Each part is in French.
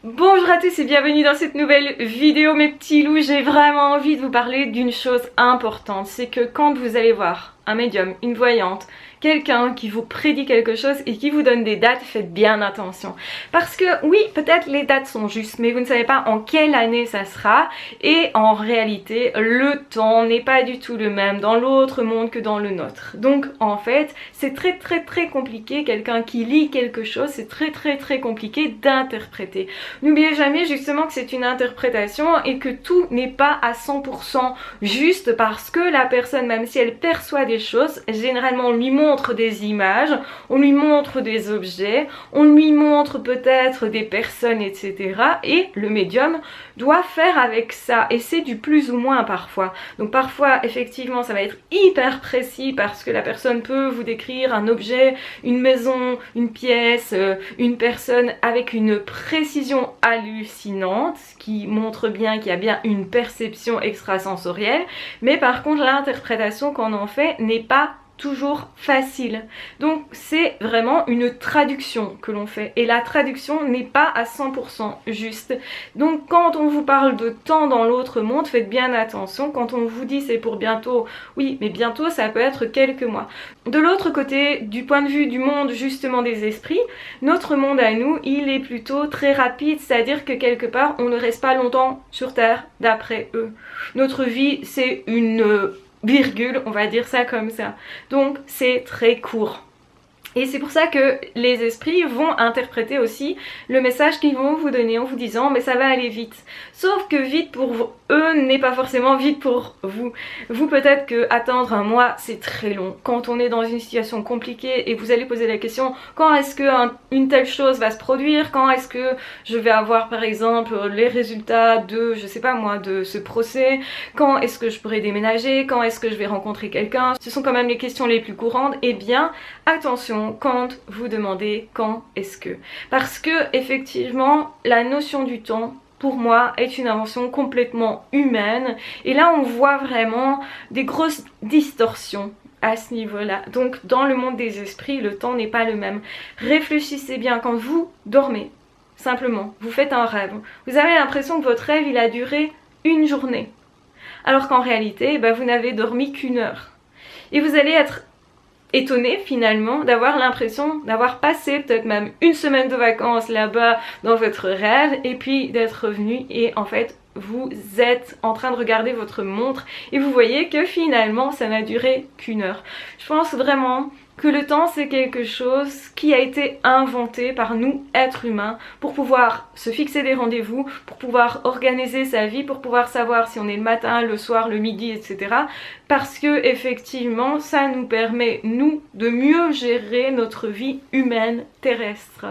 Bonjour à tous et bienvenue dans cette nouvelle vidéo mes petits loups. J'ai vraiment envie de vous parler d'une chose importante, c'est que quand vous allez voir un médium, une voyante, quelqu'un qui vous prédit quelque chose et qui vous donne des dates, faites bien attention. Parce que oui, peut-être les dates sont justes, mais vous ne savez pas en quelle année ça sera. Et en réalité, le temps n'est pas du tout le même dans l'autre monde que dans le nôtre. Donc en fait, c'est très compliqué. Quelqu'un qui lit quelque chose, c'est très compliqué d'interpréter. N'oubliez jamais justement que c'est une interprétation et que tout n'est pas à 100% juste parce que la personne, même si elle perçoit des choses, généralement on lui montre des images, on lui montre des objets, on lui montre peut-être des personnes, etc. Et le médium doit faire avec ça. Et c'est du plus ou moins parfois. Donc parfois, effectivement, ça va être hyper précis parce que la personne peut vous décrire un objet, une maison, une pièce, une personne avec une précision hallucinante, ce qui montre bien qu'il y a bien une perception extrasensorielle. Mais par contre, l'interprétation qu'on en fait n'est pas toujours facile. Donc c'est vraiment une traduction que l'on fait et la traduction n'est pas à 100% juste. Donc quand on vous parle de temps dans l'autre monde, faites bien attention. Quand on vous dit c'est pour bientôt, oui, mais bientôt ça peut être quelques mois. De l'autre côté, du point de vue du monde justement des esprits, notre monde à nous, il est plutôt très rapide, c'est-à-dire que quelque part on ne reste pas longtemps sur Terre d'après eux. Notre vie c'est une virgule, on va dire ça comme ça. Donc c'est très court. Et c'est pour ça que les esprits vont interpréter aussi le message qu'ils vont vous donner en vous disant mais ça va aller vite. Sauf que vite pour eux n'est pas forcément vite pour vous. Vous peut-être que attendre un mois c'est très long. Quand on est dans une situation compliquée et vous allez poser la question quand est-ce que une telle chose va se produire, quand est-ce que je vais avoir par exemple les résultats de, je sais pas moi, de ce procès, quand est-ce que je pourrai déménager, quand est-ce que je vais rencontrer quelqu'un. Ce sont quand même les questions les plus courantes. Eh bien attention quand vous demandez quand est-ce que. Parce que effectivement la notion du temps pour moi est une invention complètement humaine et là on voit vraiment des grosses distorsions à ce niveau-là. Donc dans le monde des esprits le temps n'est pas le même. Réfléchissez bien quand vous dormez, simplement vous faites un rêve, vous avez l'impression que votre rêve il a duré une journée alors qu'en réalité vous n'avez dormi qu'une heure et vous allez être étonné finalement d'avoir l'impression d'avoir passé peut-être même une semaine de vacances là-bas dans votre rêve et puis d'être revenu et en fait vous êtes en train de regarder votre montre et vous voyez que finalement ça n'a duré qu'une heure. Je pense vraiment que le temps c'est quelque chose qui a été inventé par nous êtres humains pour pouvoir se fixer des rendez-vous, pour pouvoir organiser sa vie, pour pouvoir savoir si on est le matin, le soir, le midi, etc. Parce que effectivement ça nous permet nous de mieux gérer notre vie humaine terrestre.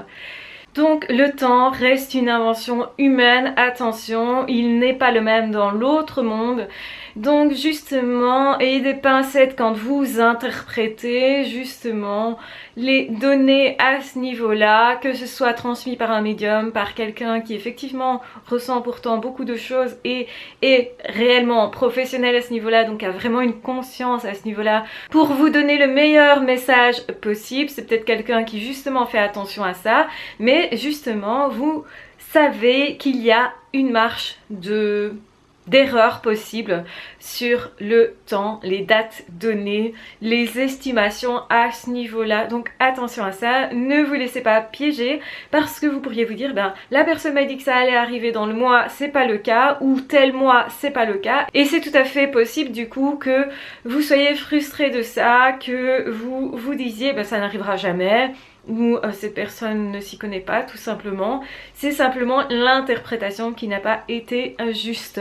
Donc le temps reste une invention humaine, attention, il n'est pas le même dans l'autre monde. Donc justement, ayez des pincettes quand vous interprétez justement les données à ce niveau-là, que ce soit transmis par un médium, par quelqu'un qui effectivement ressent pourtant beaucoup de choses et est réellement professionnel à ce niveau-là, donc a vraiment une conscience à ce niveau-là pour vous donner le meilleur message possible. C'est peut-être quelqu'un qui justement fait attention à ça, mais justement vous savez qu'il y a une marge d'erreurs possibles sur le temps, les dates données, les estimations à ce niveau-là. Donc attention à ça, ne vous laissez pas piéger parce que vous pourriez vous dire la personne m'a dit que ça allait arriver dans le mois, c'est pas le cas, ou tel mois, c'est pas le cas. Et c'est tout à fait possible du coup que vous soyez frustré de ça, que vous vous disiez ça n'arrivera jamais, ou cette personne ne s'y connaît pas tout simplement. C'est simplement l'interprétation qui n'a pas été juste.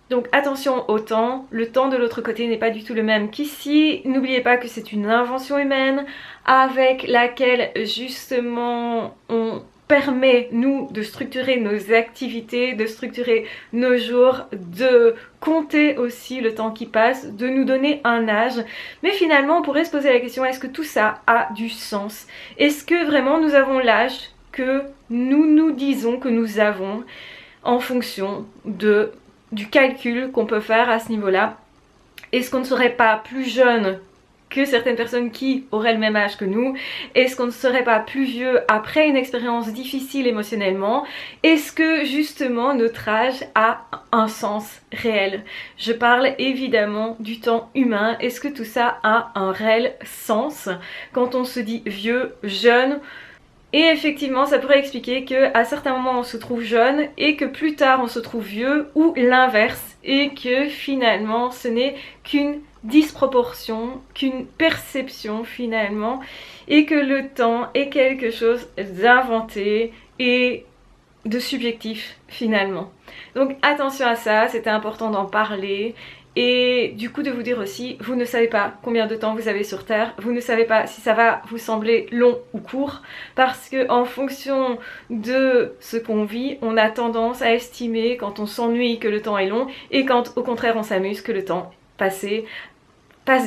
Donc attention au temps, le temps de l'autre côté n'est pas du tout le même qu'ici. N'oubliez pas que c'est une invention humaine avec laquelle justement on permet nous de structurer nos activités, de structurer nos jours, de compter aussi le temps qui passe, de nous donner un âge. Mais finalement on pourrait se poser la question, est-ce que tout ça a du sens? Est-ce que vraiment nous avons l'âge que nous nous disons que nous avons en fonction du calcul qu'on peut faire à ce niveau-là? Est-ce qu'on ne serait pas plus jeune que certaines personnes qui auraient le même âge que nous? Est-ce qu'on ne serait pas plus vieux après une expérience difficile émotionnellement? Est-ce que justement notre âge a un sens réel? Je parle évidemment du temps humain. Est-ce que tout ça a un réel sens quand on se dit vieux, jeune? Et effectivement, ça pourrait expliquer qu'à certains moments on se trouve jeune et que plus tard on se trouve vieux, ou l'inverse, et que finalement ce n'est qu'une disproportion, qu'une perception finalement, et que le temps est quelque chose d'inventé et de subjectif finalement. Donc attention à ça, c'était important d'en parler. Et du coup de vous dire aussi, vous ne savez pas combien de temps vous avez sur Terre, vous ne savez pas si ça va vous sembler long ou court, parce que en fonction de ce qu'on vit, on a tendance à estimer quand on s'ennuie que le temps est long, et quand au contraire on s'amuse que le temps passe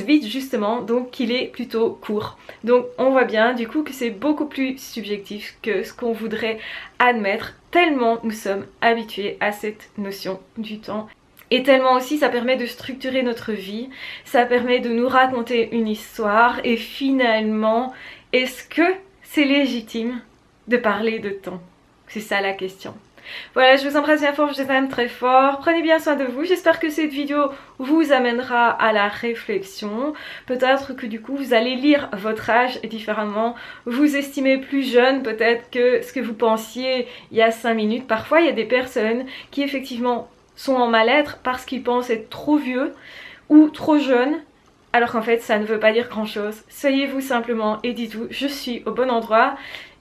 vite justement, donc qu'il est plutôt court. Donc on voit bien du coup que c'est beaucoup plus subjectif que ce qu'on voudrait admettre, tellement nous sommes habitués à cette notion du temps. Et tellement aussi ça permet de structurer notre vie, ça permet de nous raconter une histoire, et finalement, est-ce que c'est légitime de parler de temps? C'est ça la question. Voilà, je vous embrasse bien fort, je vous aime très fort, prenez bien soin de vous, j'espère que cette vidéo vous amènera à la réflexion. Peut-être que du coup vous allez lire votre âge différemment, vous estimez plus jeune peut-être que ce que vous pensiez il y a 5 minutes. Parfois il y a des personnes qui effectivement sont en mal-être parce qu'ils pensent être trop vieux ou trop jeunes, alors qu'en fait ça ne veut pas dire grand chose. Soyez-vous simplement et dites-vous, je suis au bon endroit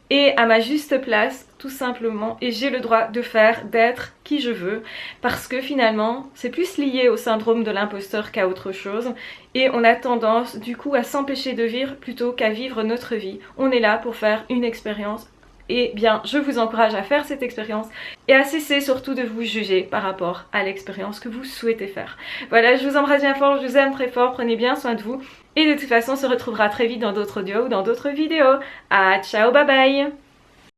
et à ma juste place tout simplement, et j'ai le droit de faire, d'être qui je veux, parce que finalement c'est plus lié au syndrome de l'imposteur qu'à autre chose, et on a tendance du coup à s'empêcher de vivre plutôt qu'à vivre notre vie. On est là pour faire une expérience. Et bien, je vous encourage à faire cette expérience et à cesser surtout de vous juger par rapport à l'expérience que vous souhaitez faire. Voilà, je vous embrasse bien fort, je vous aime très fort, prenez bien soin de vous. Et de toute façon, on se retrouvera très vite dans d'autres audios ou dans d'autres vidéos. Ah, ciao, bye bye!